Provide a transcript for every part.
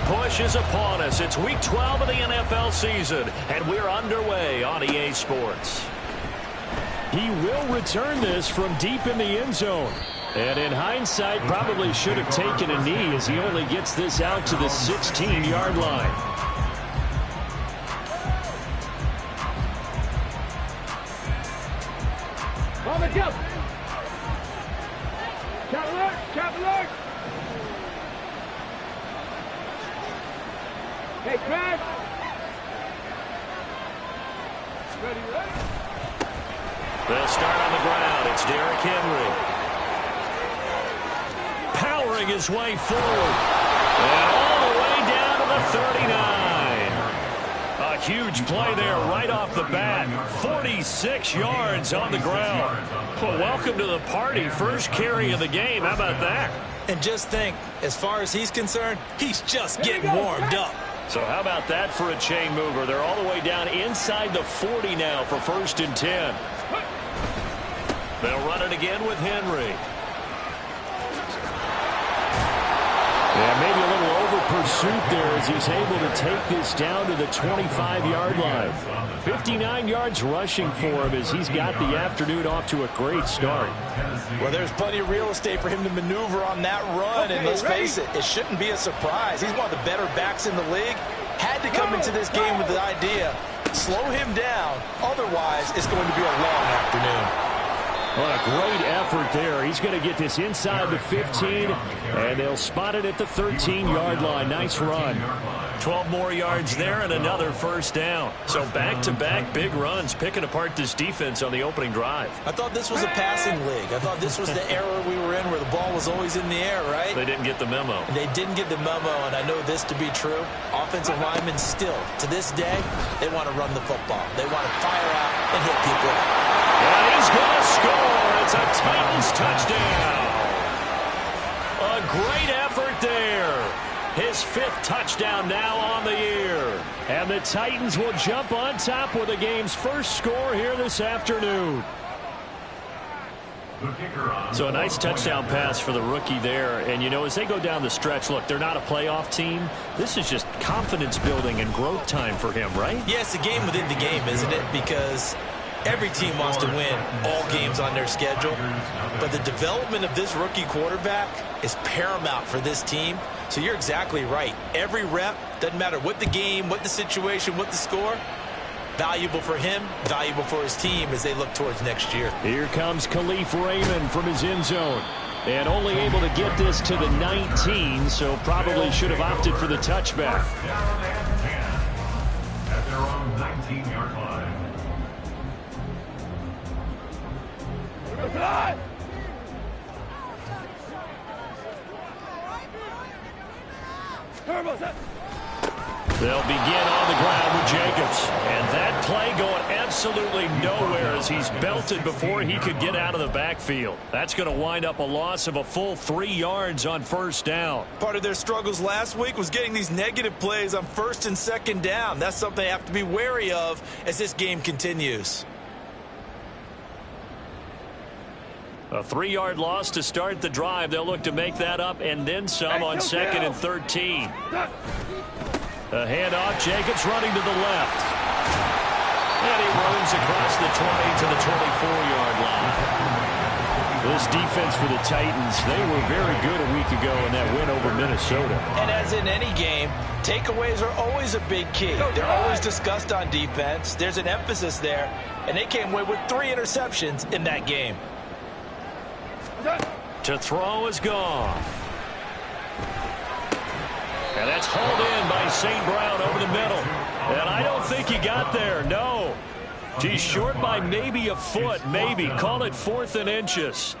push is upon us. It's Week 12 of the NFL season, and we're underway on EA Sports. He will return this from deep in the end zone. And in hindsight, probably should have taken a knee as he only gets this out to the 16-yard line. Hey, Craig! Ready? They'll start on the ground. It's Derrick Henry. Powering his way forward. And all the way down to the 39. A huge play there right off the bat. 46 yards on the ground. Well, welcome to the party. First carry of the game. How about that? And just think, as far as he's concerned, he's just getting warmed up. So how about that for a chain mover? They're all the way down inside the 40 now for 1st and 10. They'll run it again with Henry. Yeah, maybe a little over-pursuit there as he's able to take this down to the 25-yard line. 59 yards rushing for him as he's got the afternoon off to a great start. Well, there's plenty of real estate for him to maneuver on that run, and let's face it, it shouldn't be a surprise. He's one of the better backs in the league. Had to come into this game with the idea, slow him down, otherwise it's going to be a long afternoon. What a great effort there. He's going to get this inside the 15, and they'll spot it at the 13-yard line. Nice run. 12 more yards there and another first down. So back-to-back big runs picking apart this defense on the opening drive. I thought this was a passing league. I thought this was the era we were in where the ball was always in the air, right? They didn't get the memo. And they didn't get the memo, and I know this to be true. Offensive linemen still, to this day, they want to run the football. They want to fire out and hit people. And he's going to score. It's a Titans touchdown. A great effort there. His 5th touchdown now on the year. And the Titans will jump on top with the game's first score here this afternoon. So a nice touchdown pass for the rookie there. And, you know, as they go down the stretch, look, they're not a playoff team. This is just confidence building and growth time for him, right? Yeah, it's a game within the game, isn't it? Because every team wants to win all games on their schedule. But the development of this rookie quarterback is paramount for this team. So you're exactly right. Every rep, doesn't matter what the game, what the situation, what the score, valuable for him, valuable for his team as they look towards next year. Here comes Khalif Raymond from his end zone. And only able to get this to the 19, so probably should have opted for the touchback. At their own 19-yard line. They'll begin on the ground with Jacobs. And that play going absolutely nowhere as he's belted before he could get out of the backfield. That's going to wind up a loss of a full 3 yards on first down. Part of their struggles last week was getting these negative plays on 1st and 2nd down. That's something they have to be wary of as this game continues. A 3-yard loss to start the drive. They'll look to make that up and then some on 2nd and 13. A handoff. Jacobs running to the left. And he roams across the 20 to the 24-yard line. This defense for the Titans, they were very good a week ago in that win over Minnesota. And as in any game, takeaways are always a big key. They're always discussed on defense. There's an emphasis there. And they came away with 3 interceptions in that game. To throw is Goff. And that's hauled in by St. Brown over the middle. And I don't think he got there. No. He's short by maybe a foot, maybe. Call it 4th and inches.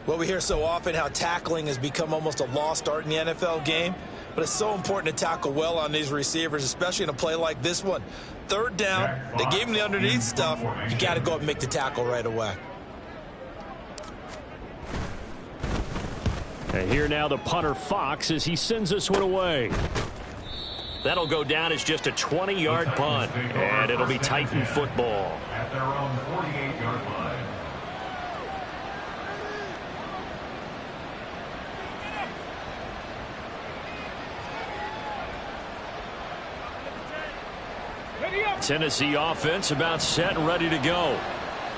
Well, we hear so often how tackling has become almost a lost art in the NFL game. But it's so important to tackle well on these receivers, especially in a play like this one. 3rd down, they gave him the underneath stuff. You got to go up and make the tackle right away. And here now the punter Fox as he sends this one away. That'll go down as just a 20-yard punt, and it'll be Titan football. At their own 48-yard line. Tennessee offense about set and ready to go.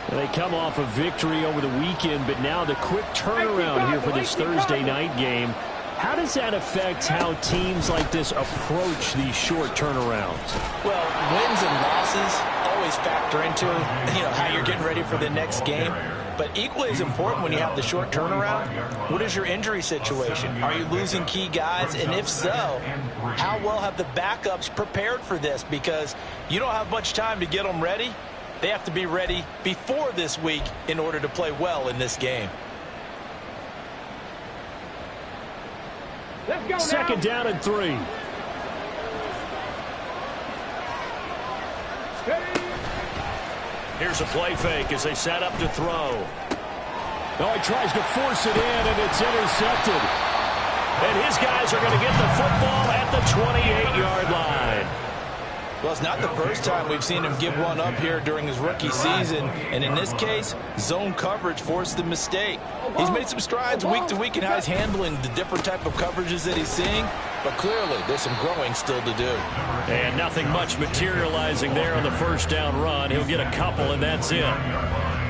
They come off a victory over the weekend, but now the quick turnaround here for this Thursday night game. How does that affect how teams like this approach these short turnarounds? Well, wins and losses always factor into how you're getting ready for the next game. But equally as important when you have the short turnaround, what is your injury situation? Are you losing key guys? And if so, how well have the backups prepared for this? Because you don't have much time to get them ready. They have to be ready before this week in order to play well in this game. Let's go now. Second down and 3. Steady. Here's a play fake as they set up to throw. Oh, he tries to force it in, and it's intercepted. And his guys are going to get the football at the 28-yard line. Well, it's not the first time we've seen him give one up here during his rookie season. And in this case, zone coverage forced the mistake. He's made some strides week to week in how he's handling the different type of coverages that he's seeing. But clearly, there's some growing still to do. And nothing much materializing there on the first down run. He'll get a couple, and that's it.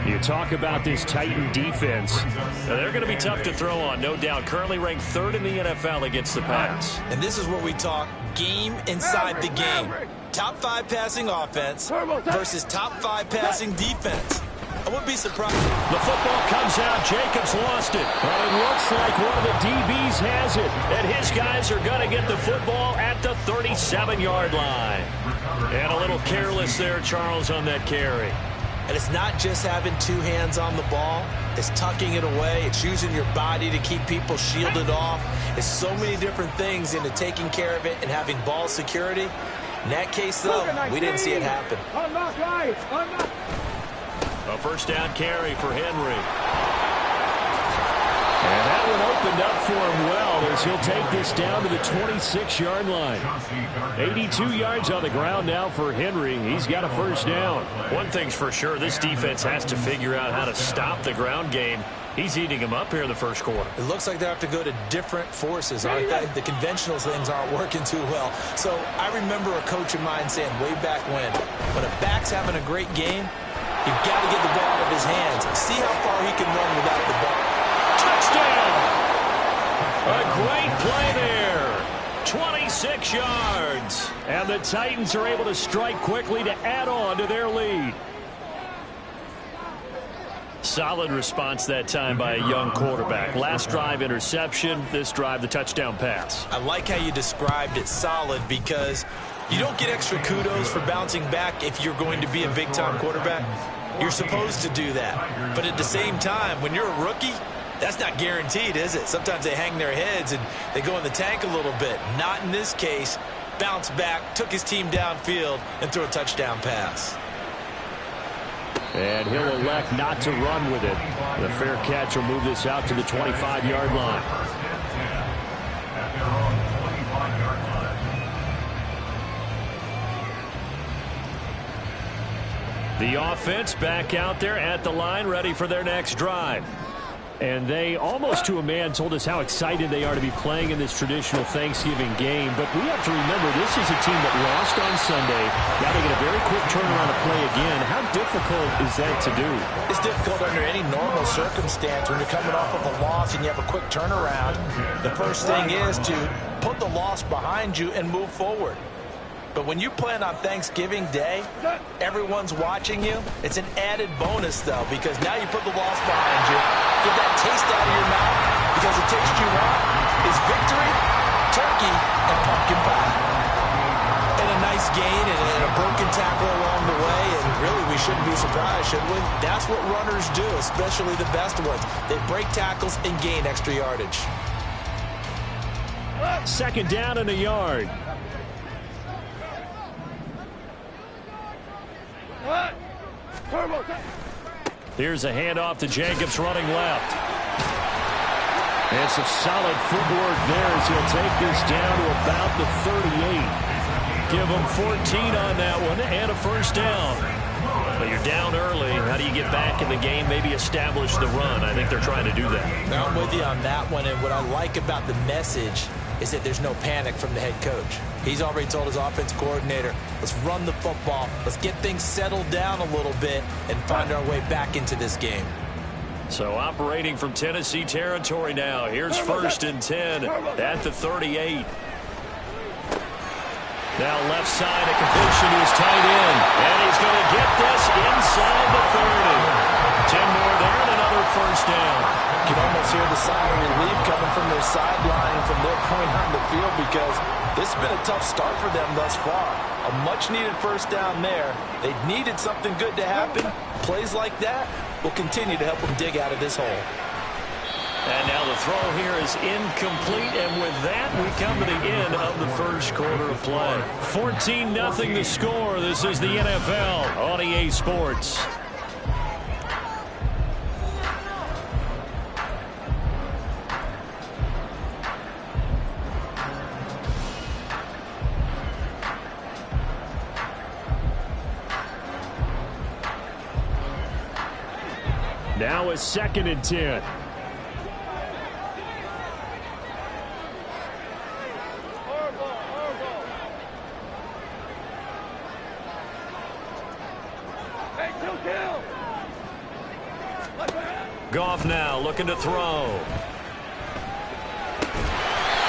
You talk about this Titan defense. Now, they're going to be tough to throw on, no doubt. Currently ranked 3rd in the NFL against the pass. And this is where we talk game inside the game. Top 5 passing offense versus top 5 passing defense. I wouldn't be surprised. The football comes out. Jacobs lost it. But it looks like one of the DBs has it. And his guys are going to get the football at the 37-yard line. And a little careless there, Charles, on that carry. And it's not just having 2 hands on the ball. It's tucking it away. It's using your body to keep people shielded off. It's so many different things into taking care of it and having ball security. In that case, though, we didn't see it happen. Unlock right. Unlock. A first down carry for Henry. And that one opened up for him well as he'll take this down to the 26-yard line. 82 yards on the ground now for Henry. He's got a first down. One thing's for sure, this defense has to figure out how to stop the ground game. He's eating him up here in the first quarter. It looks like they have to go to different forces, aren't they? The conventional things aren't working too well. So I remember a coach of mine saying way back when a back's having a great game, you've got to get the ball out of his hands. See how far he can run without the ball. Touchdown! A great play there. 26 yards. And the Titans are able to strike quickly to add on to their lead. Solid response that time by a young quarterback. Last drive interception, this drive the touchdown pass. I like how you described it, solid, because you don't get extra kudos for bouncing back if you're going to be a big-time quarterback. You're supposed to do that. But at the same time, when you're a rookie, that's not guaranteed, is it? Sometimes they hang their heads and they go in the tank a little bit. Not in this case. Bounced back, took his team downfield, and threw a touchdown pass. And he'll elect not to run with it. The fair catch will move this out to the 25-yard line. The offense back out there at the line, ready for their next drive. And they, almost to a man, told us how excited they are to be playing in this traditional Thanksgiving game. But we have to remember, this is a team that lost on Sunday. Now they get a very quick turnaround to play again. How difficult is that to do? It's difficult under any normal circumstance when you're coming off of a loss and you have a quick turnaround. The first thing is to put the loss behind you and move forward. But when you plan on Thanksgiving Day, everyone's watching you. It's an added bonus, though, because now you put the loss behind you, get that taste out of your mouth, because the taste you want is victory, turkey, and pumpkin pie. And a nice gain and a broken tackle along the way, and really we shouldn't be surprised, should we? That's what runners do, especially the best ones. They break tackles and gain extra yardage. Second down and a yard. Here's a handoff to Jacobs running left. And some solid footwork there as he'll take this down to about the 38. Give him 14 on that one and a first down. But you're down early. How do you get back in the game, maybe establish the run? I think they're trying to do that. Now I'm with you on that one, and what I like about the message is that there's no panic from the head coach. He's already told his offensive coordinator, let's run the football, let's get things settled down a little bit and find our way back into this game. So operating from Tennessee territory now. Here's 1st and 10 at the 38. Now left side, a completion to his tight end. And he's going to get this inside the 30. 10 more there and another 1st down. You can almost hear the sigh of relief coming from their sideline and from their point on the field because this has been a tough start for them thus far. A much-needed 1st down there. They needed something good to happen. Plays like that will continue to help them dig out of this hole. And now the throw here is incomplete, and with that, we come to the end of the 1st quarter of play. 14-0 the score. This is the NFL on EA Sports. Now it's 2nd and 10. Goff now looking to throw.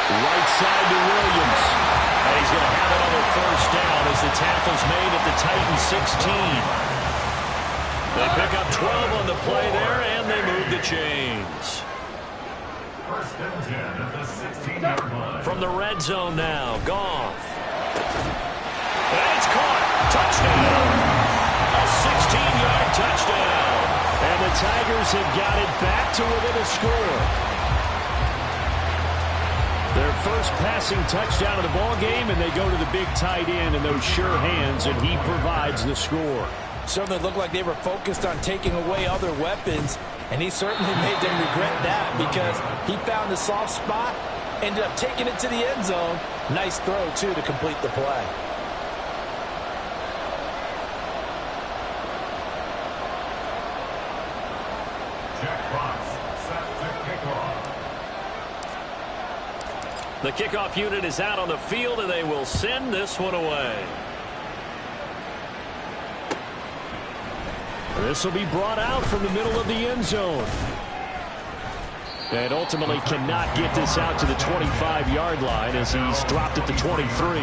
Right side to Williams. And he's going to have another 1st down as the tackle's made at the Titans 16. They pick up 12 on the play there, and they move the chains. 1st and 10 at the 16-yard line. From the red zone now, Goff. And it's caught. Touchdown. A 16-yard touchdown. And the Tigers have got it back to within a score. Their first passing touchdown of the ball game, and they go to the big tight end in those sure hands, and he provides the score. Certainly looked like they were focused on taking away other weapons, and he certainly made them regret that because he found the soft spot, ended up taking it to the end zone. Nice throw, too, to complete the play. Jack Fox set to kick off. The kickoff unit is out on the field, and they will send this one away. This will be brought out from the middle of the end zone. And ultimately cannot get this out to the 25-yard line as he's dropped at the 23.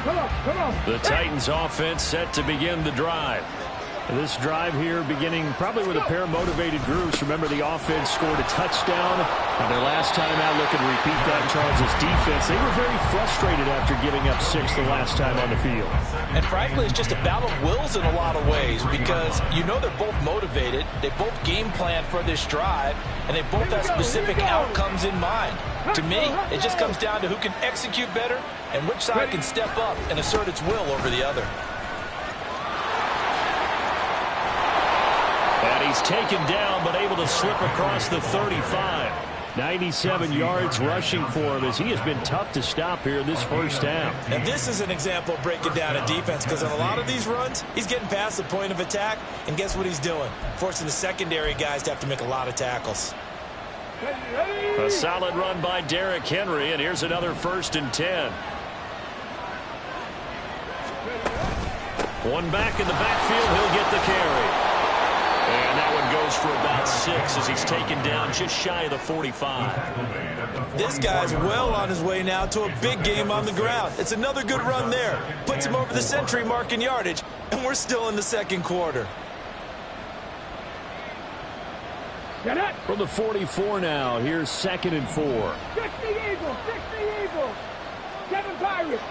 Come on. The Titans offense set to begin the drive. This drive here beginning probably with a pair of motivated groups. Remember, the offense scored a touchdown. And their last time out, looking to repeat that, Charles' defense. They were very frustrated after giving up 6 the last time on the field. And frankly, it's just a battle of wills in a lot of ways because you know they're both motivated. They both game plan for this drive, and they both have specific outcomes in mind. To me, it just comes down to who can execute better and which side can step up and assert its will over the other. And he's taken down, but able to slip across the 35. 97 yards rushing for him as he has been tough to stop here in this 1st half. And this is an example of breaking down a defense because on a lot of these runs, he's getting past the point of attack, and guess what he's doing? Forcing the secondary guys to have to make a lot of tackles. A solid run by Derrick Henry, and here's another 1st and 10. One back in the backfield, he'll get the carry. And that one goes for about 6 as he's taken down just shy of the 45. This guy's well on his way now to a big game on the ground. It's another good run there. Puts him over the century mark in yardage, and we're still in the 2nd quarter. From the 44 now, here's 2nd and 4. 60 Eagles, 60 Eagles. 7 Pirates.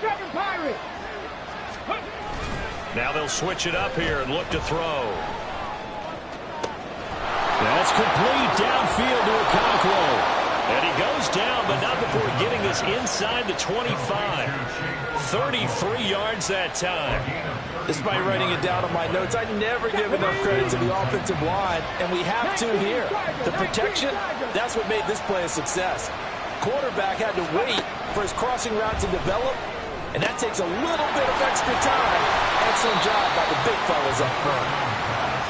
Now they'll switch it up here and look to throw. That's complete downfield to Okonkwo. And he goes down, but not before getting us inside the 25. 33 yards that time. Despite writing it down on my notes, I never give enough credit to the offensive line, and we have to here. The protection, that's what made this play a success. Quarterback had to wait for his crossing route to develop, And that takes a little bit of extra time. Excellent job by the big fellas up front.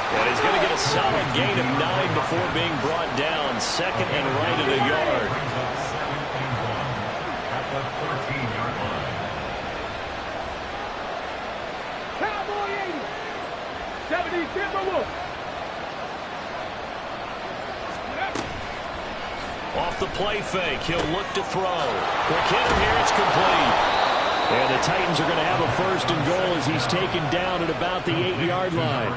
And he's going to get a solid gain of 9 before being brought down. Second and right at a yard. At the 13-yard line. Cowboy 80. 70 Timberwolves. Off the play fake, he'll look to throw. Quick hitter here, it's complete. And the Titans are going to have a first and goal as he's taken down at about the 8-yard line.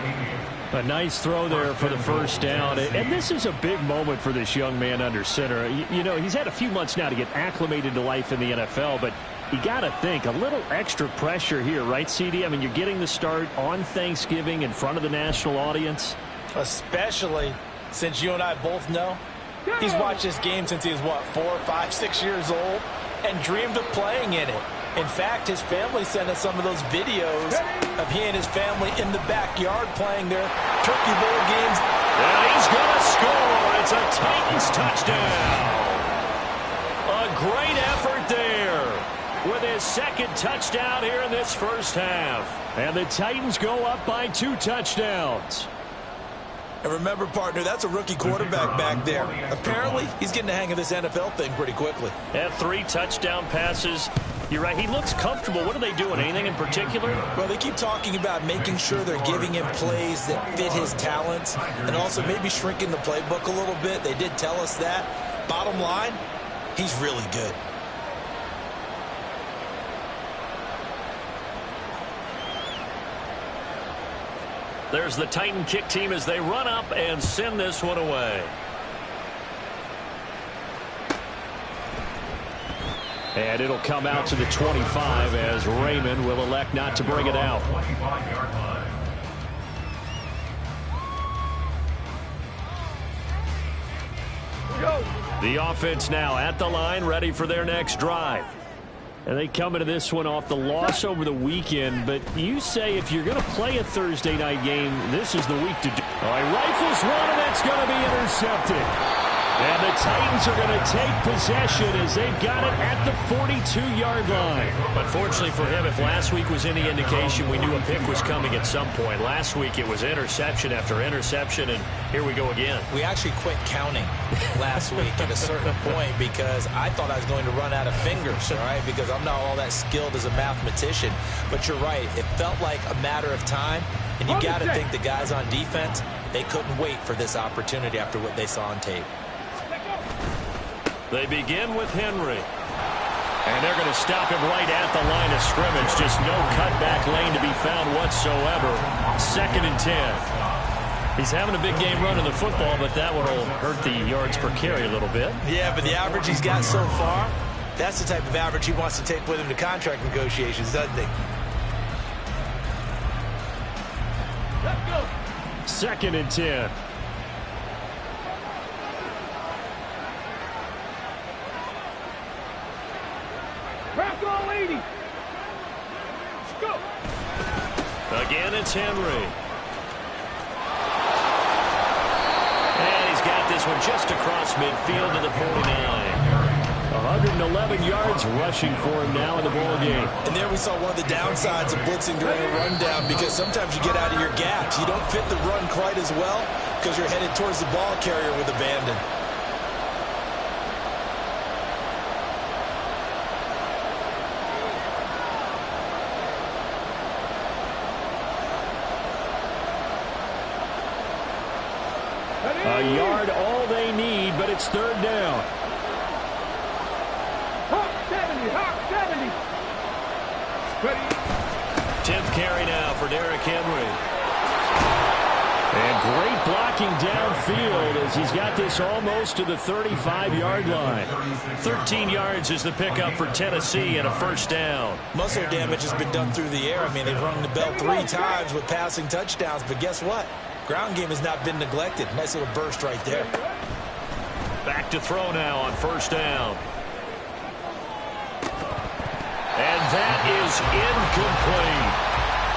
A nice throw there for the first down. And this is a big moment for this young man under center. You know, he's had a few months now to get acclimated to life in the NFL, but you got to think, a little extra pressure here, right, CD? I mean, you're getting the start on Thanksgiving in front of the national audience. Especially since you and I both know he's watched this game since he was, what, 4, 5, 6 years old and dreamed of playing in it. In fact, his family sent us some of those videos of he and his family in the backyard playing their Turkey Bowl games. And he's going to score. It's a Titans touchdown. A great effort there with his second touchdown here in this first half. And the Titans go up by 2 touchdowns. And remember, partner, that's a rookie quarterback back there. Apparently, he's getting the hang of this NFL thing pretty quickly. Had 3 touchdown passes. You're right, he looks comfortable. What are they doing? Anything in particular? Well, they keep talking about making sure they're giving him plays that fit his talents and also maybe shrinking the playbook a little bit. They did tell us that. Bottom line, he's really good. There's the Titan kick team as they run up and send this one away. And it'll come out to the 25 as Raymond will elect not to bring it out. 25-yard line. The offense now at the line, ready for their next drive. And they come into this one off the loss over the weekend. But you say if you're going to play a Thursday night game, this is the week to do. All right, rifles one, and that's going to be intercepted. And the Titans are going to take possession as they've got it at the 42-yard line. Unfortunately for him, if last week was any indication, we knew a pick was coming at some point. Last week it was interception after interception, and here we go again. We actually quit counting last week at a certain point because I thought I was going to run out of fingers, all right, because I'm not all that skilled as a mathematician. But you're right. It felt like a matter of time, and you got to think the guys on defense, they couldn't wait for this opportunity after what they saw on tape. They begin with Henry. And they're going to stop him right at the line of scrimmage. Just no cutback lane to be found whatsoever. 2nd and 10. He's having a big game running the football, but that one will hurt the yards per carry a little bit. Yeah, but the average he's got so far, that's the type of average he wants to take with him to contract negotiations, doesn't he? Let's go. 2nd and 10. Crack all 80. Let's go. Again, it's Henry. And he's got this one just across midfield to the 49. 111 yards rushing for him now in the ball game. And there we saw one of the downsides of blitzing during a rundown because sometimes you get out of your gaps. You don't fit the run quite as well because you're headed towards the ball carrier with abandon. A yard all they need, but it's 3rd down. Hawk 70, Hawk 70. Ready. 10th carry now for Derrick Henry. And great blocking downfield as he's got this almost to the 35-yard line. 13 yards is the pickup for Tennessee and a 1st down. Most of their damage has been done through the air. I mean, they've rung the bell 3 times with passing touchdowns, but guess what? Ground game has not been neglected. Nice little burst right there. Back to throw now on 1st down. And that is incomplete.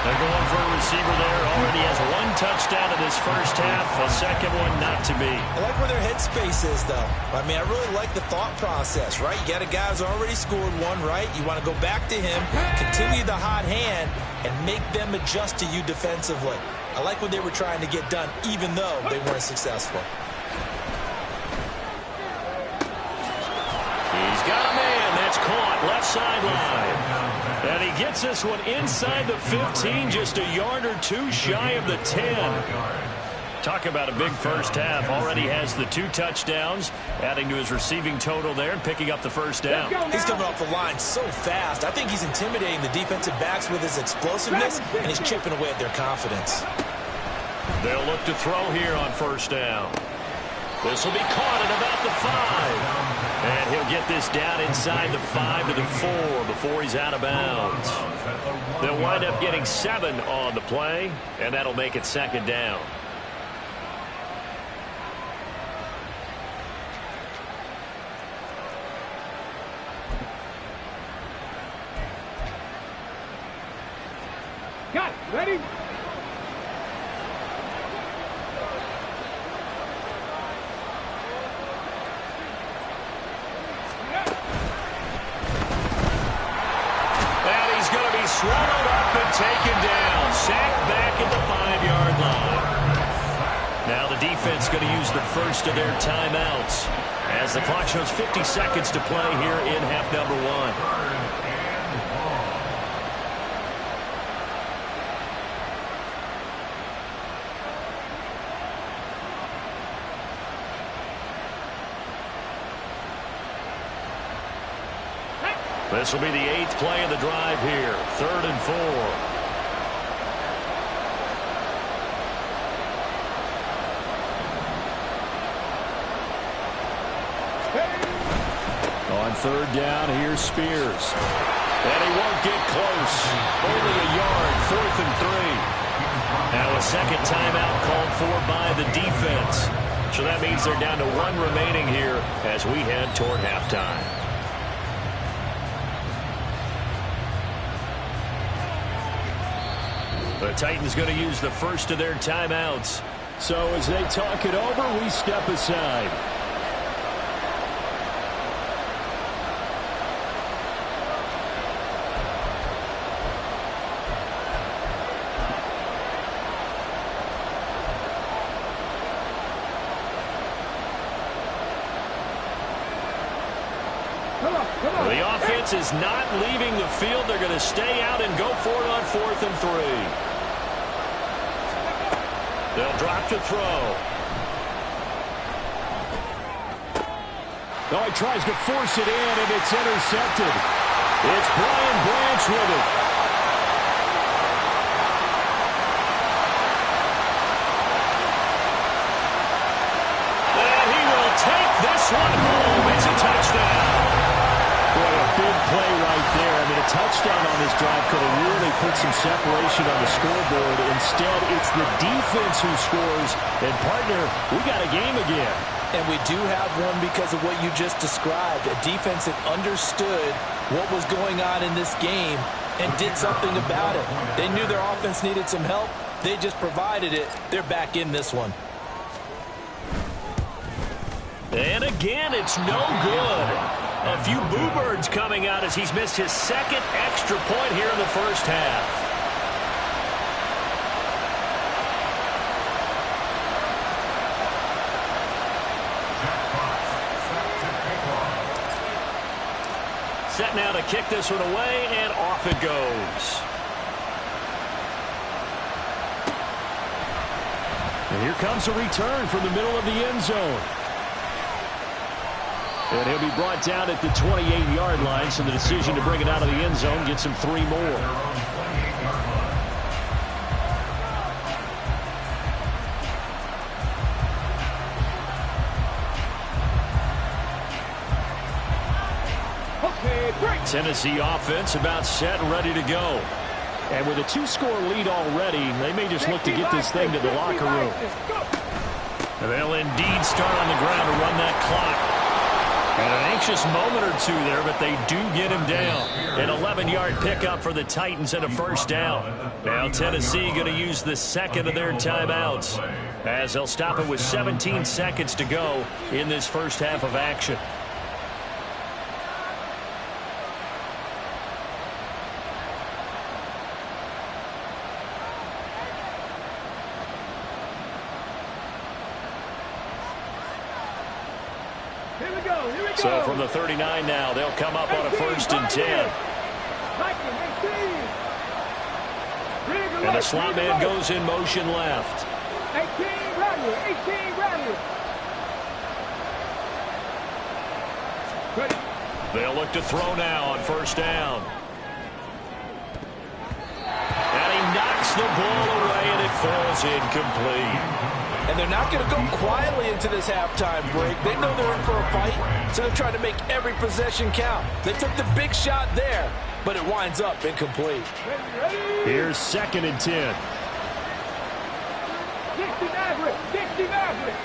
They're going for a receiver there. Already has one touchdown in this first half. A second one not to be. I like where their headspace is, though. I mean, I really like the thought process, right? You got a guy who's already scored one, right? You want to go back to him, continue the hot hand, and make them adjust to you defensively. I like what they were trying to get done, even though they weren't successful. He's got a man. That's caught. Left sideline. And he gets this one inside the 15, just a yard or two shy of the 10. Talk about a big first half. Already has the 2 touchdowns, adding to his receiving total there and picking up the first down. He's coming off the line so fast. I think he's intimidating the defensive backs with his explosiveness, and he's chipping away at their confidence. They'll look to throw here on first down. This will be caught at about the 5. And he'll get this down inside the 5 to the 4 before he's out of bounds. They'll wind up getting 7 on the play, and that'll make it second down. Got it. Ready? Swallowed up and taken down. Sacked back at the 5-yard line. Now the defense going to use the first of their timeouts as the clock shows 50 seconds to play here in half number 1. This will be the 8th play of the drive here. 3rd and 4. On 3rd down, here's Spears. And he won't get close. Only a yard. 4th and 3. Now a second timeout called for by the defense. So that means they're down to 1 remaining here as we head toward halftime. The Titans going to use the first of their timeouts. So as they talk it over, we step aside. The offense is not leaving the field. They're going to stay out and go for it on 4th and 3. They'll drop to throw. Oh, he tries to force it in, and it's intercepted. It's Brian Branch with it. And he will take this one home. It's a touchdown. Boy, a big play right there. I mean, a touchdown on this drive could have really put some separation on the scoreboard. Instead, it's the defense who scores. And, partner, we got a game again. And we do have one because of what you just described. A defense that understood what was going on in this game and did something about it. They knew their offense needed some help. They just provided it. They're back in this one. And again, it's no good. A few boo birds coming out as he's missed his second extra point here in the first half. Set now to kick this one away, and off it goes. And here comes a return from the middle of the end zone. And he'll be brought down at the 28-yard line, so the decision to bring it out of the end zone gets him 3 more. Tennessee offense about set and ready to go. And with a 2-score lead already, they may just look to get this thing to the locker room. And they'll indeed start on the ground to run that clock. And an anxious moment or two there, but they do get him down. An 11-yard pickup for the Titans and a first down. Now Tennessee going to use the second of their timeouts, as they'll stop it with 17 seconds to go in this first half of action. So from the 39 now, they'll come up on a 1st and 10. And the slot man goes in motion left. 18 right here, 18 right here. They'll look to throw now on 1st down. And he knocks the ball away, and it falls incomplete. And they're not going to go quietly into this halftime break. They know they're in for a fight, so they're trying to make every possession count. They took the big shot there, but it winds up incomplete. Here's 2nd and 10. Dixie Maverick, Dixie Maverick.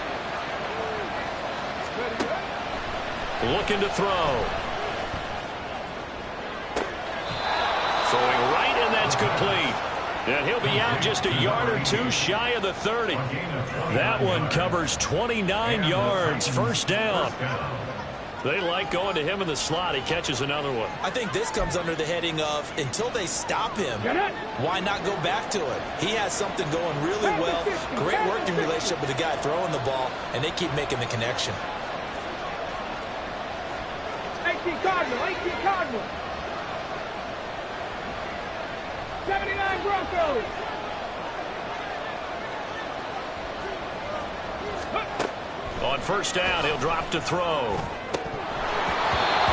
Looking to throw. Throwing right, and that's complete. And he'll be out just a yard or two shy of the 30. That one covers 29 yards. 1st down. They like going to him in the slot. He catches another one. I think this comes under the heading of until they stop him, why not go back to it? He has something going really well. Great working relationship with the guy throwing the ball, and they keep making the connection. 18 Cardinal, 18 Cardinal. 79 Broncos. On 1st down, he'll drop to throw.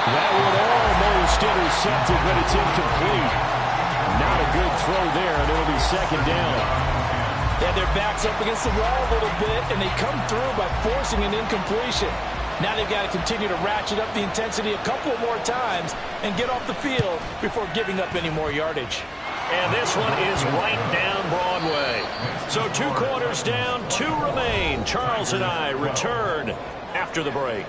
That one almost intercepted, but it's incomplete. Not a good throw there, and it'll be 2nd down. Yeah, their back's up against the wall a little bit, and they come through by forcing an incompletion. Now they've got to continue to ratchet up the intensity a couple more times and get off the field before giving up any more yardage. And this one is right down Broadway. So 2 quarters down, 2 remain. Charles and I return after the break.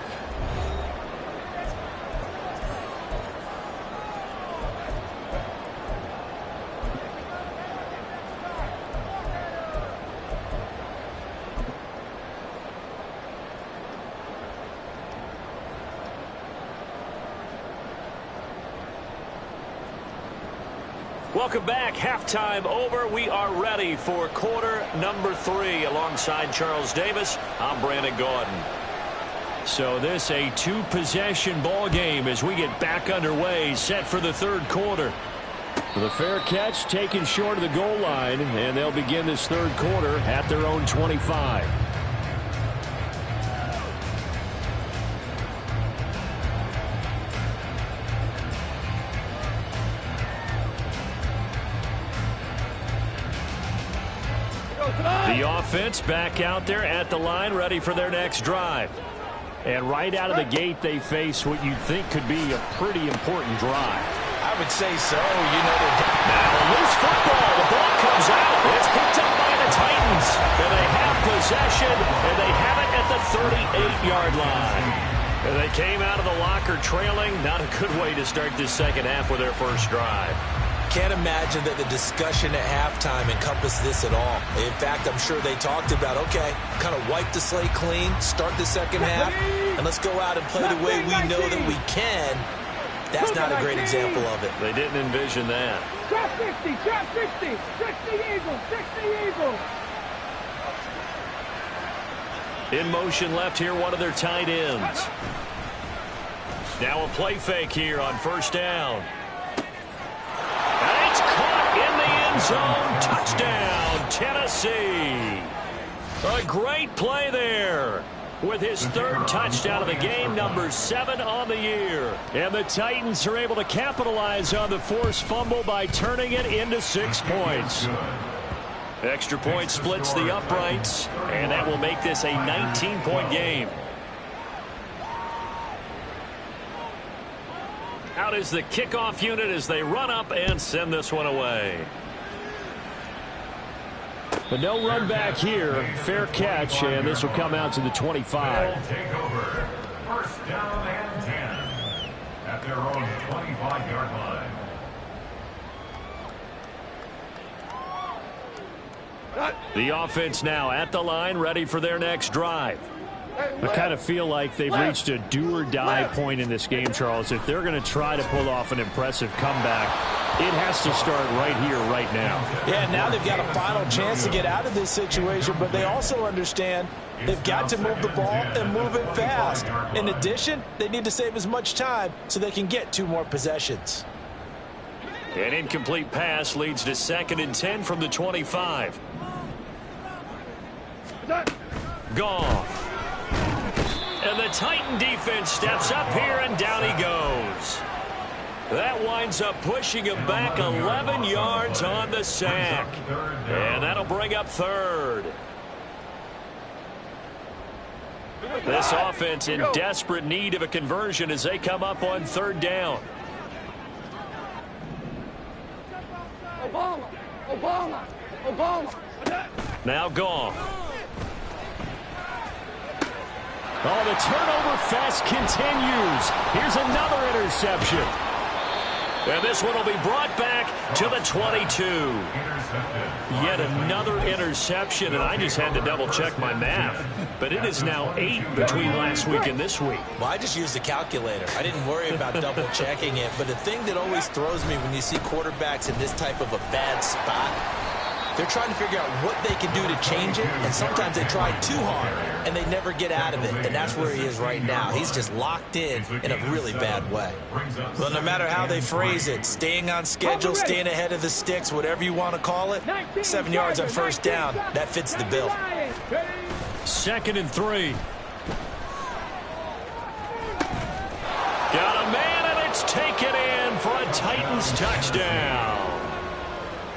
Welcome back. Halftime over. We are ready for quarter number 3. Alongside Charles Davis, I'm Brandon Gaudin. So this a 2-possession ball game as we get back underway, set for the 3rd quarter. The fair catch taken short of the goal line, and they'll begin this 3rd quarter at their own 25. The offense back out there at the line, ready for their next drive. And right out of the gate, they face what you'd think could be a pretty important drive. I would say so. You know, now a loose football. The ball comes out. It's picked up by the Titans. And they have possession, and they have it at the 38-yard line. And they came out of the locker trailing. Not a good way to start this 2nd half with their first drive. Can't imagine that the discussion at halftime encompassed this at all. In fact, I'm sure they talked about, okay, kind of wipe the slate clean, start the 2nd half, and let's go out and play the way we know that we can. That's not a great example of it. They didn't envision that. Trap 50, trap 60, 60 Eagles, 60 Eagles. In motion left here, one of their tight ends. Now a play fake here on 1st down. And it's caught in the end zone. Touchdown, Tennessee. A great play there with his 3rd touchdown of the game, number 7 on the year. And the Titans are able to capitalize on the forced fumble by turning it into 6 points. Extra point splits the uprights, and that will make this a 19-point game. Out is the kickoff unit as they run up and send this one away. But no run back here. Fair catch, and this will come out to the 25. Take over. 1st down and their own 25-yard line. The offense now at the line, ready for their next drive. I kind of feel like they've reached a do-or-die point in this game, Charles. If they're going to try to pull off an impressive comeback, it has to start right here, right now. Yeah, now they've got a final chance to get out of this situation, but they also understand they've got to move the ball and move it fast. In addition, they need to save as much time so they can get 2 more possessions. An incomplete pass leads to 2nd and 10 from the 25. Goff. And the Titan defense steps up here, and down he goes. That winds up pushing him back 11 yards on the sack. And that'll bring up 3rd. This offense in desperate need of a conversion as they come up on 3rd down. Obama. Now Goff. Oh, the turnover fest continues. Here's another interception. And this one will be brought back to the 22. Yet another interception, and I just had to double-check my math. But it is now 8 between last week and this week. Well, I just used the calculator. I didn't worry about double-checking it. But the thing that always throws me when you see quarterbacks in this type of a bad spot, they're trying to figure out what they can do to change it, and sometimes they try too hard, and they never get out of it, and that's where he is right now. He's just locked in a really bad way. Well, no matter how they phrase it, staying on schedule, staying ahead of the sticks, whatever you want to call it, 7 yards on 1st down, that fits the bill. 2nd and 3. Got a man, and it's taken in for a Titans touchdown.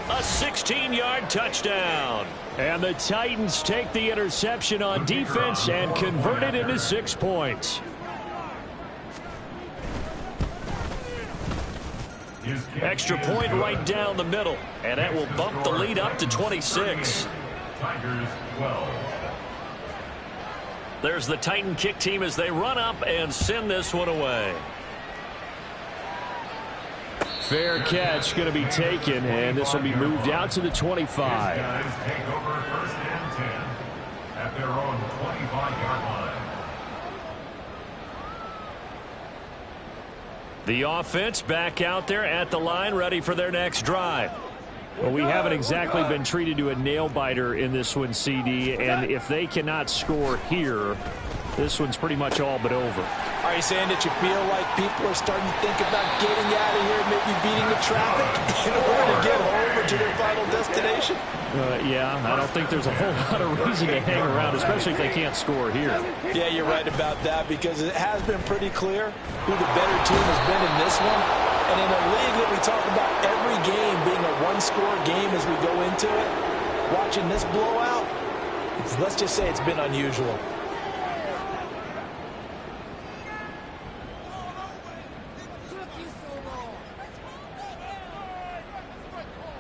A 16-yard touchdown. And the Titans take the interception on defense and convert it into 6 points. Extra point right down the middle. And that will bump the lead up to 26. Tigers 12. There's the Titan kick team as they run up and send this one away. Fair catch going to be taken, and this will be moved out to the 25. Guys take over 1st and 10 at their own 25-yard line. The offense back out there at the line, ready for their next drive. Well, we haven't exactly been treated to a nail-biter in this one, CD, and if they cannot score here, this one's pretty much all but over. Are you saying that you feel like people are starting to think about getting out of here, maybe beating the traffic in order to get home or to their final destination? Yeah, I don't think there's a whole lot of reason to hang around, especially if they can't score here. Yeah, you're right about that, because it has been pretty clear who the better team has been in this one. And in a league that we talk about every game being a one-score game as we go into it, watching this blowout, let's just say it's been unusual.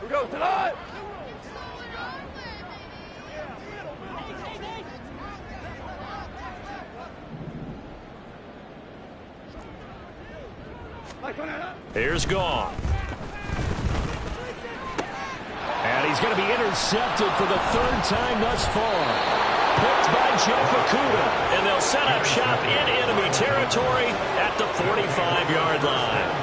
Go tonight. Here's Goff. And he's going to be intercepted for the 3rd time thus far. Picked by Jeff Okudah. And they'll set up shop in enemy territory at the 45-yard line.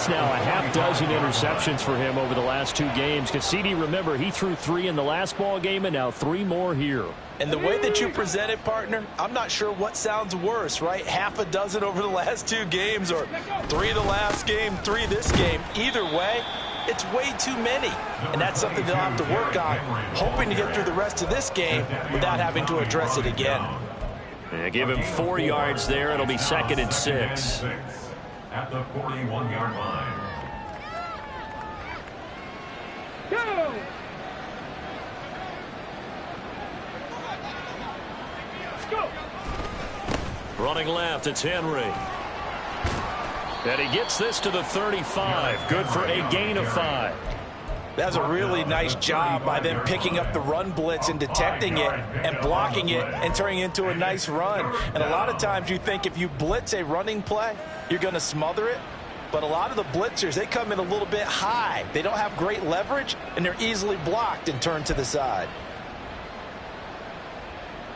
Now a half-dozen interceptions for him over the last 2 games. Because CD, remember, he threw 3 in the last ball game and now 3 more here. And the way that you present it, partner, I'm not sure what sounds worse, right? Half a dozen over the last 2 games, or 3 the last game, 3 this game. Either way, it's way too many. And that's something they'll have to work on, hoping to get through the rest of this game without having to address it again. Yeah, give him 4 yards there. It'll be 2nd and 6. At the 41-yard line. Go! Let's go! Running left, it's Henry. And he gets this to the 35. Good for a gain of 5. That's a really nice job by them picking up the run blitz and detecting it and blocking it and turning it into a nice run. And a lot of times you think if you blitz a running play, you're going to smother it. But a lot of the blitzers, they come in a little bit high. They don't have great leverage, and they're easily blocked and turned to the side.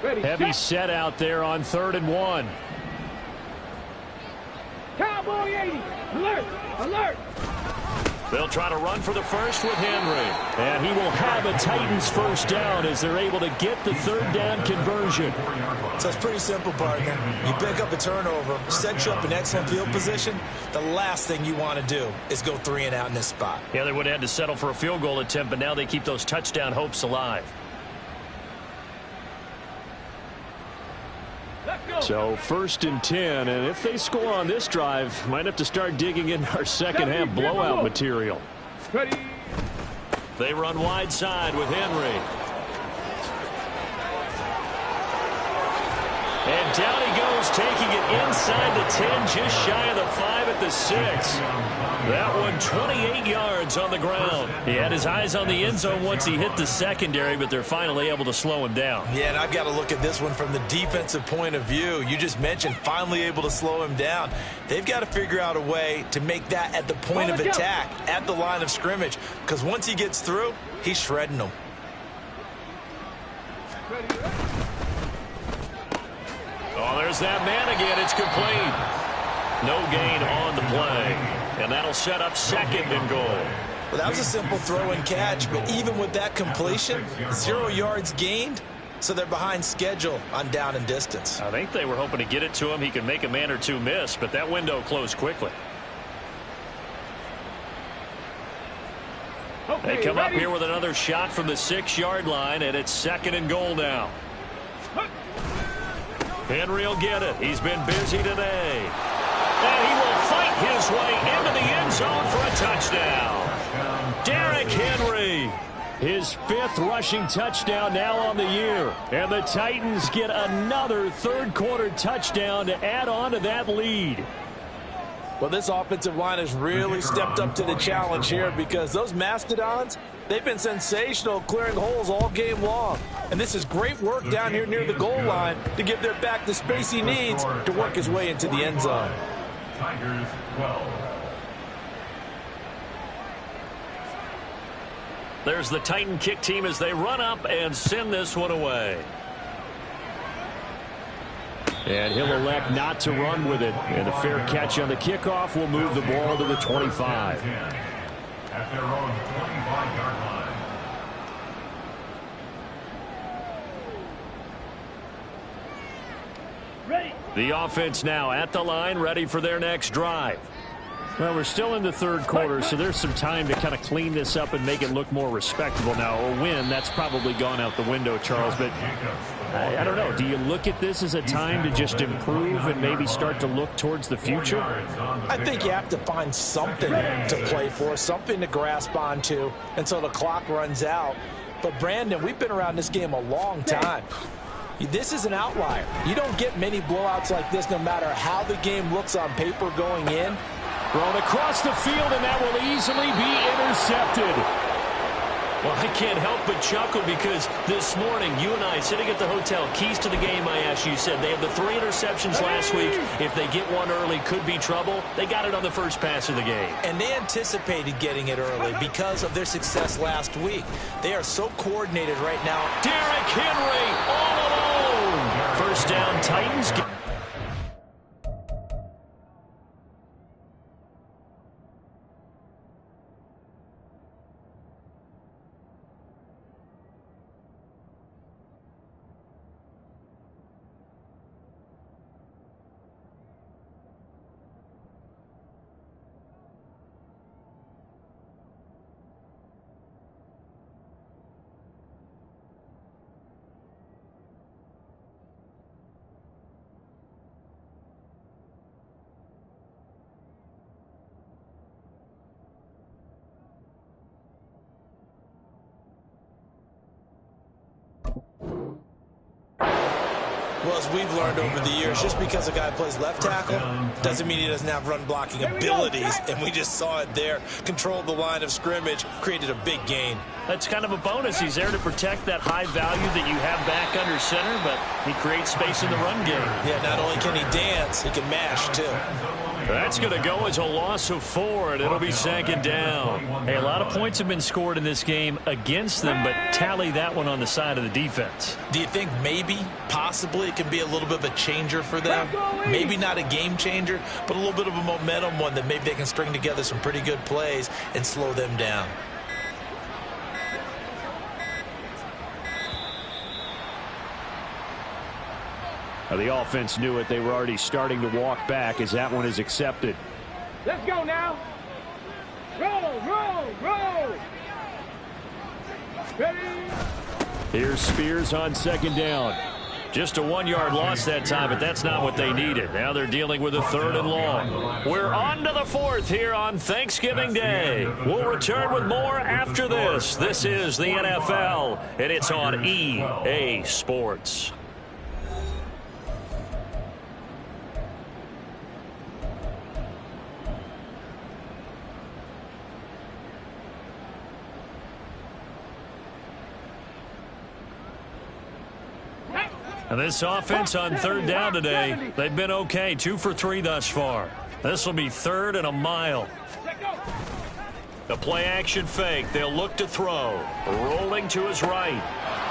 Heavy set out there on 3rd and 1. Cowboy 80. Alert. Alert. They'll try to run for the first with Henry. And he will have a Titans first down as they're able to get the 3rd down conversion. So it's pretty simple, partner. You pick up a turnover, set you up in excellent field position. The last thing you want to do is go 3 and out in this spot. Yeah, they would have had to settle for a field goal attempt, but now they keep those touchdown hopes alive. So 1st and 10, and if they score on this drive, might have to start digging in our second half blowout material. Ready. They run wide side with Henry. And down he goes, taking it inside the 10, just shy of the 5 at the 6. That one 28 yards on the ground. He had his eyes on the end zone once he hit the secondary, but they're finally able to slow him down. Yeah, and I've got to look at this one from the defensive point of view. You just mentioned finally able to slow him down. They've got to figure out a way to make that at the point of attack, at the line of scrimmage, because once he gets through, he's shredding them. Oh, there's that man again. It's complete. No gain on the play. And that'll set up 2nd and goal. Well, that was a simple throw and catch, but even with that completion, 0 yards gained, so they're behind schedule on down and distance. I think they were hoping to get it to him. He could make a man or two miss, but that window closed quickly. Okay, They come ready? up here with another shot from the 6-yard line, and it's 2nd and goal now. Henry will get it. He's been busy today. And he will fight his way into the end zone for a touchdown. Derrick Henry. His 5th rushing touchdown now on the year. And the Titans get another 3rd quarter touchdown to add on to that lead. Well, this offensive line has really stepped up to the challenge here because those Mastodons, they've been sensational clearing holes all game long. And this is great work down here near the goal line to give their back the space he needs to work his way into the end zone. Tigers 12. There's the Titan kick team as they run up and send this one away. And he'll elect not to run with it. And a fair catch on the kickoff will move the ball to the 25. At their own 25-yard line. Ready. The offense now at the line, ready for their next drive. Well, we're still in the 3rd quarter, so there's some time to kind of clean this up and make it look more respectable. Now, a win, that's probably gone out the window, Charles, but I don't know. Do you look at this as a time to just improve and maybe start to look towards the future? I think you have to find something to play for, something to grasp onto until the clock runs out. But, Brandon, we've been around this game a long time. This is an outlier. You don't get many blowouts like this no matter how the game looks on paper going in. Thrown across the field, and that will easily be intercepted. Well, I can't help but chuckle because this morning, you and I, sitting at the hotel, keys to the game, I asked you, said they had the 3 interceptions last week. If they get one early, could be trouble. They got it on the first pass of the game. And they anticipated getting it early because of their success last week. They are so coordinated right now. Derrick Henry all alone. First down, Titans. Well, as we've learned over the years, just because a guy plays left tackle doesn't mean he doesn't have run-blocking abilities, and we just saw it there. Controlled the line of scrimmage, created a big gain. That's kind of a bonus. He's there to protect that high value that you have back under center, but he creates space in the run game. Yeah, not only can he dance, he can mash, too. That's going to go as a loss of 4, and it'll be second down. Hey, a lot of points have been scored in this game against them, but tally that one on the side of the defense. Do you think maybe, possibly, it can be a little bit of a changer for them? Maybe not a game changer, but a little bit of a momentum one that maybe they can string together some pretty good plays and slow them down. The offense knew it. They were already starting to walk back as that one is accepted. Let's go now. Roll, roll, roll. Ready? Here's Spears on second down. Just a 1-yard loss that time, but that's not what they needed. Now they're dealing with a 3rd and long. We're on to the 4th here on Thanksgiving Day. We'll return with more after this. This is the NFL, and it's on EA Sports. And this offense on 3rd down today, they've been okay, 2 for 3 thus far. This will be 3rd and a mile. The play action fake. They'll look to throw. Rolling to his right.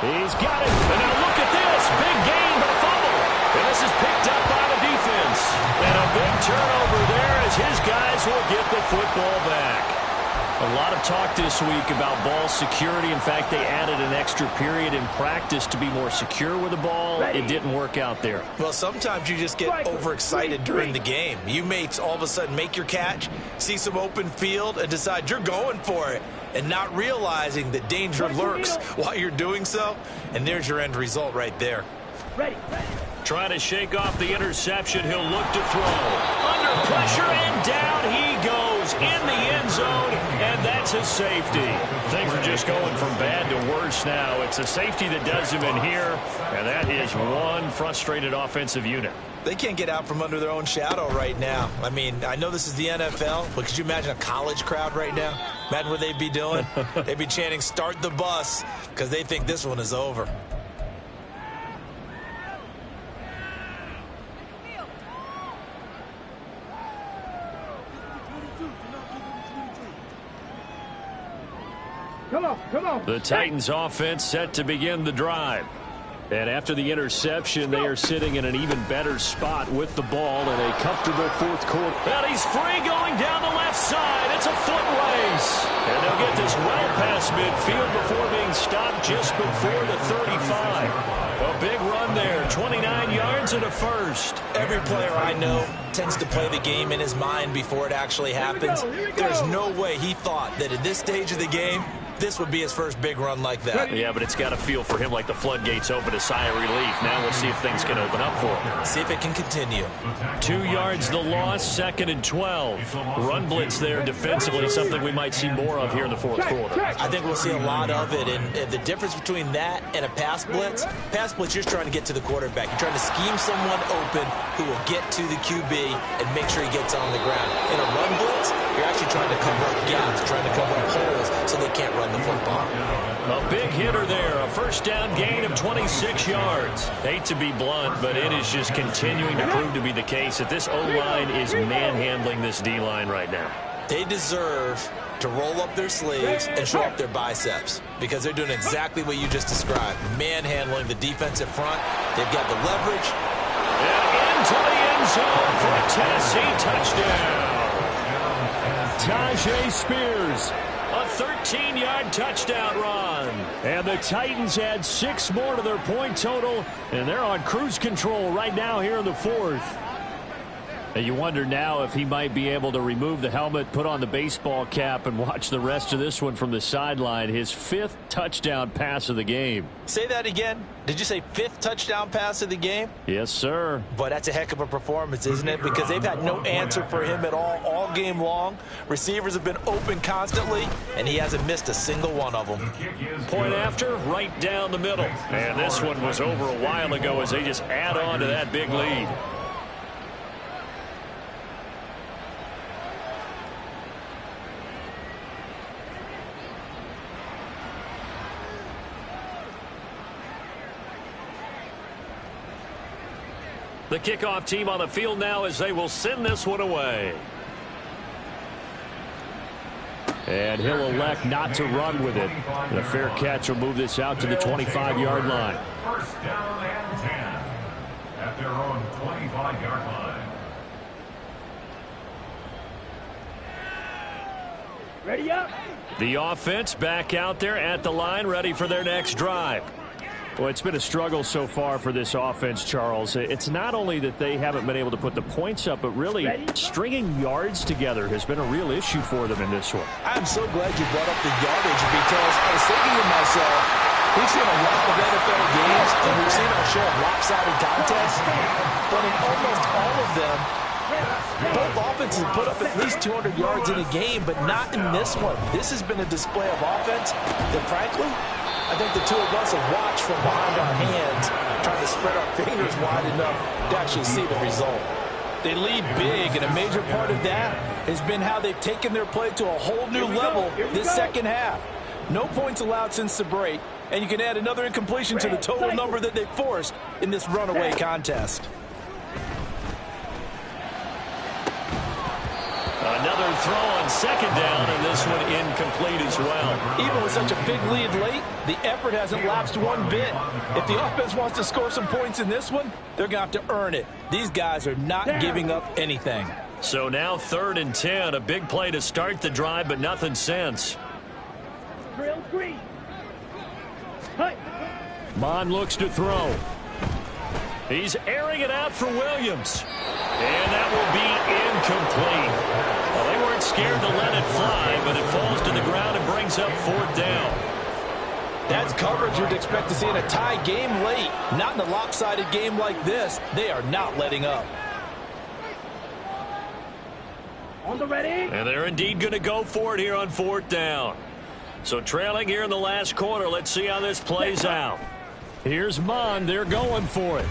He's got it. And now look at this. Big gain, but a fumble. And this is picked up by the defense. And a big turnover there as his guys will get the football back. A lot of talk this week about ball security. In fact, they added an extra period in practice to be more secure with the ball. It didn't work out there. Well, sometimes you just get overexcited during the game. You may all of a sudden make your catch, see some open field, and decide you're going for it, and not realizing that danger lurks while you're doing so. And there's your end result right there. Ready. Trying to shake off the interception. He'll look to throw. Under pressure, and down he goes in the end zone, and that's a safety. Things are just going from bad to worse now. It's a safety that does him in here, and that is one frustrated offensive unit. They can't get out from under their own shadow right now. I mean, I know this is the NFL, but could you imagine a college crowd right now? Imagine what they'd be doing. They'd be chanting, "Start the bus," because they think this one is over. Come on. The Titans offense set to begin the drive. And after the interception, they are sitting in an even better spot with the ball in a comfortable 4th quarter. And he's free going down the left side. It's a foot race. And they'll get this well past midfield before being stopped just before the 35. A big run there, 29 yards and a first. Every player I know tends to play the game in his mind before it actually happens. There's no way he thought that at this stage of the game, this would be his first big run like that. Yeah, but it's got to feel for him like the floodgates open, a sigh of relief. Now we'll see if things can open up for him. See if it can continue. 2 yards the loss, 2nd and 12. Run blitz there defensively, something we might see more of here in the 4th quarter. I think we'll see a lot of it, and the difference between that and a pass blitz, you're just trying to get to the quarterback. You're trying to scheme someone open who will get to the QB and make sure he gets on the ground. In a run blitz, you're actually trying to cover up gaps, trying to cover up holes so they can't run the football. A big hitter there, a first down gain of 26 yards. Hate to be blunt, but it is just continuing to prove to be the case that this O-line is manhandling this D-line right now. They deserve to roll up their sleeves and show up their biceps because they're doing exactly what you just described, manhandling the defensive front. They've got the leverage. And into the end zone for a Tennessee touchdown. Tyjae Spears. A 13-yard touchdown run. And the Titans add 6 more to their point total, and they're on cruise control right now here in the 4th. And you wonder now if he might be able to remove the helmet, put on the baseball cap, and watch the rest of this one from the sideline. His 5th touchdown pass of the game. Say that again. Did you say 5th touchdown pass of the game? Yes, sir. But that's a heck of a performance, isn't it? Because they've had no answer for him at all game long. Receivers have been open constantly, and he hasn't missed a single one of them. Point after, right down the middle. And this one was over a while ago as they just add on to that big lead. The kickoff team on the field now as they will send this one away. And he'll elect not to run with it. The fair catch will move this out to the 25-yard line. First down and 10 at their own 25-yard line. Ready up. The offense back out there at the line, ready for their next drive. Well, it's been a struggle so far for this offense, Charles. It's not only that they haven't been able to put the points up, but really stringing yards together has been a real issue for them in this one. I'm so glad you brought up the yardage because I was thinking to myself, we've seen a lot of NFL games and we've seen our share of lopsided contests, but in almost all of them, both offenses put up at least 200 yards in a game, but not in this one. This has been a display of offense that, frankly, I think the two of us have watched from behind our hands, trying to spread our fingers wide enough to actually see the result. They lead big, and a major part of that has been how they've taken their play to a whole new level this second half. No points allowed since the break, and you can add another incompletion to the total number that they forced in this runaway contest. Another throw on second down, and this one incomplete as well. Even with such a big lead late, the effort hasn't lapsed one bit. If the offense wants to score some points in this one, they're going to have to earn it. These guys are not giving up anything. So now 3rd and 10, a big play to start the drive, but nothing since. Drill 3. Mond looks to throw. He's airing it out for Williams. And that will be incomplete. Well, they weren't scared to let it fly, but it falls to the ground and brings up 4th down. That's coverage you'd expect to see in a tie game late. Not in a lopsided game like this. They are not letting up. On the ready. And they're indeed going to go for it here on 4th down. So trailing here in the last quarter. Let's see how this plays out. Here's Mond. They're going for it.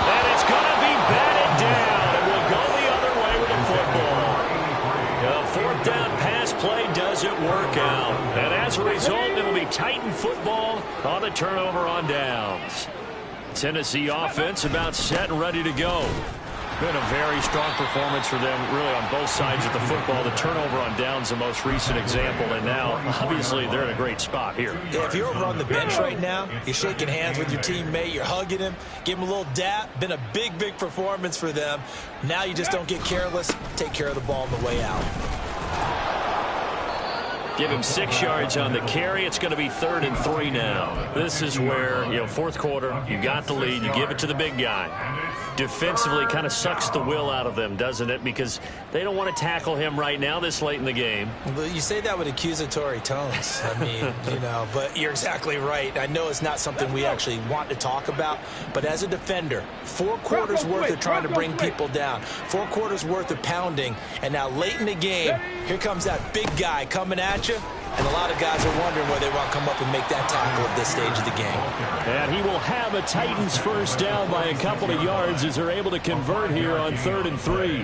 And it's going to be batted down. It will go the other way with the football. The 4th down pass play doesn't work out. And as a result, it'll be Titan football on the turnover on downs. Tennessee offense about set and ready to go. Been a very strong performance for them, really, on both sides of the football. The turnover on downs, the most recent example, and now, obviously, they're in a great spot here. Yeah, if you're over on the bench right now, you're shaking hands with your teammate, you're hugging him, give him a little dap. Been a big, big performance for them. Now you just don't get careless. Take care of the ball on the way out. Give him 6 yards on the carry. It's going to be 3rd and 3 now. This is where, 4th quarter, you got the lead, you give it to the big guy. Defensively kind of sucks the will out of them, doesn't it? Because they don't want to tackle him right now this late in the game. Well, you say that with accusatory tones. I mean, but you're exactly right. I know it's not something we actually want to talk about, but as a defender, 4 quarters worth of trying to bring people down, 4 quarters worth of pounding, and now late in the game, here comes that big guy coming at you. And a lot of guys are wondering where they want to come up and make that tackle at this stage of the game. And he will have a Titans first down by a couple of yards as they're able to convert here on 3rd and 3.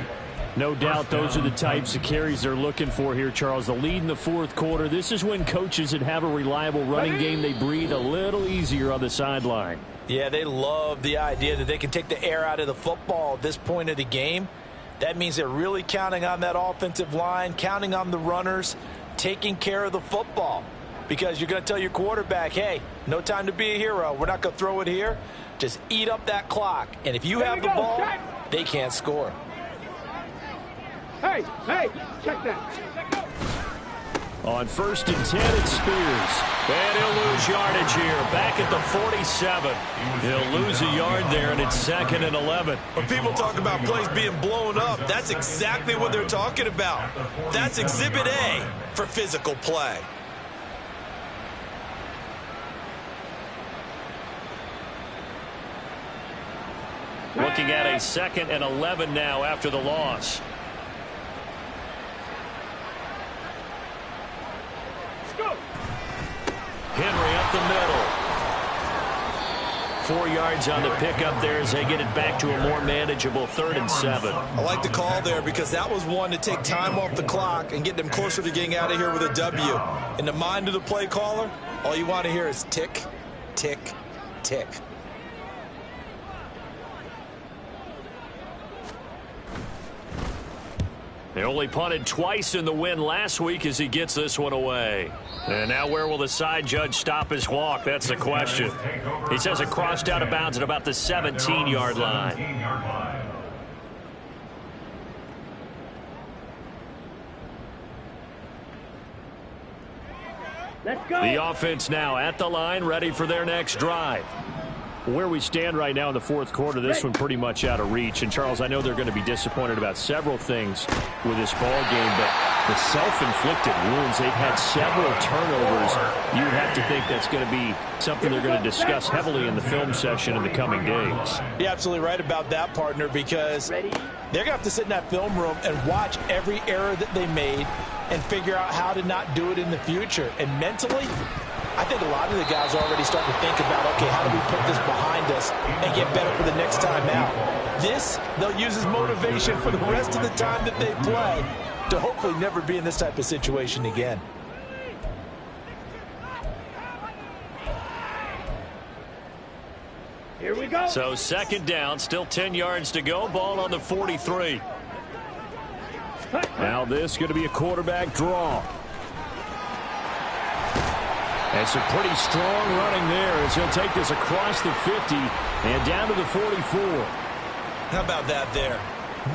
No doubt those are the types of carries they're looking for here, Charles. The lead in the 4th quarter. This is when coaches that have a reliable running game, they breathe a little easier on the sideline. Yeah, they love the idea that they can take the air out of the football at this point of the game. That means they're really counting on that offensive line, counting on the runners, taking care of the football, because you're going to tell your quarterback, hey, no time to be a hero. We're not going to throw it here. Just eat up that clock. And if you have the ball, they can't score. Hey, check that. On 1st and 10, it's Spears. And he'll lose yardage here. Back at the 47. He'll lose a yard there, and it's 2nd and 11. When people talk about plays being blown up, that's exactly what they're talking about. That's Exhibit A for physical play. Looking at a 2nd and 11 now after the loss. Henry up the middle. 4 yards on the pickup there as they get it back to a more manageable 3rd and 7. I like the call there because that was one to take time off the clock and get them closer to getting out of here with a W. In the mind of the play caller, all you want to hear is tick, tick, tick. They only punted twice in the win last week as he gets this one away. And now where will the side judge stop his walk? That's the question. He says it crossed out of bounds at about the 17-yard line. Let's go. The offense now at the line, ready for their next drive. Where we stand right now in the 4th quarter, this one pretty much out of reach. And, Charles, I know they're going to be disappointed about several things with this ball game, but the self-inflicted wounds, they've had several turnovers. You would have to think that's going to be something they're going to discuss heavily in the film session in the coming days. You're absolutely right about that, partner, because they're going to have to sit in that film room and watch every error that they made and figure out how to not do it in the future. And mentally, I think a lot of the guys are already starting to think about, okay, how do we put this behind us and get better for the next time out? This, they'll use as motivation for the rest of the time that they play to hopefully never be in this type of situation again. Here we go. So 2nd down, still 10 yards to go. Ball on the 43. Now this going to be a quarterback draw. And some pretty strong running there as he'll take this across the 50 and down to the 44. How about that there?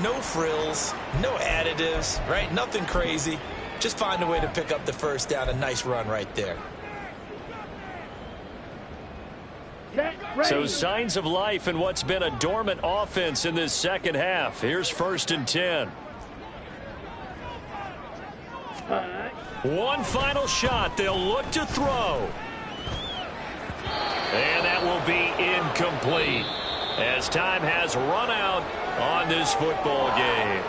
No frills, no additives, right? Nothing crazy. Just find a way to pick up the 1st down. A nice run right there. So signs of life in what's been a dormant offense in this 2nd half. Here's 1st and 10. One final shot. They'll look to throw. And that will be incomplete as time has run out on this football game.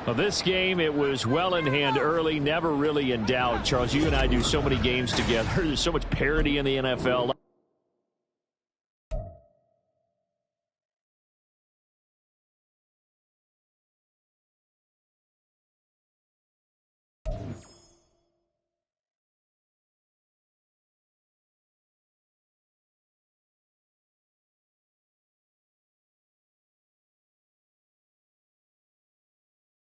Well, this game, it was well in hand early, never really in doubt. Charles, you and I do so many games together. There's so much parity in the NFL.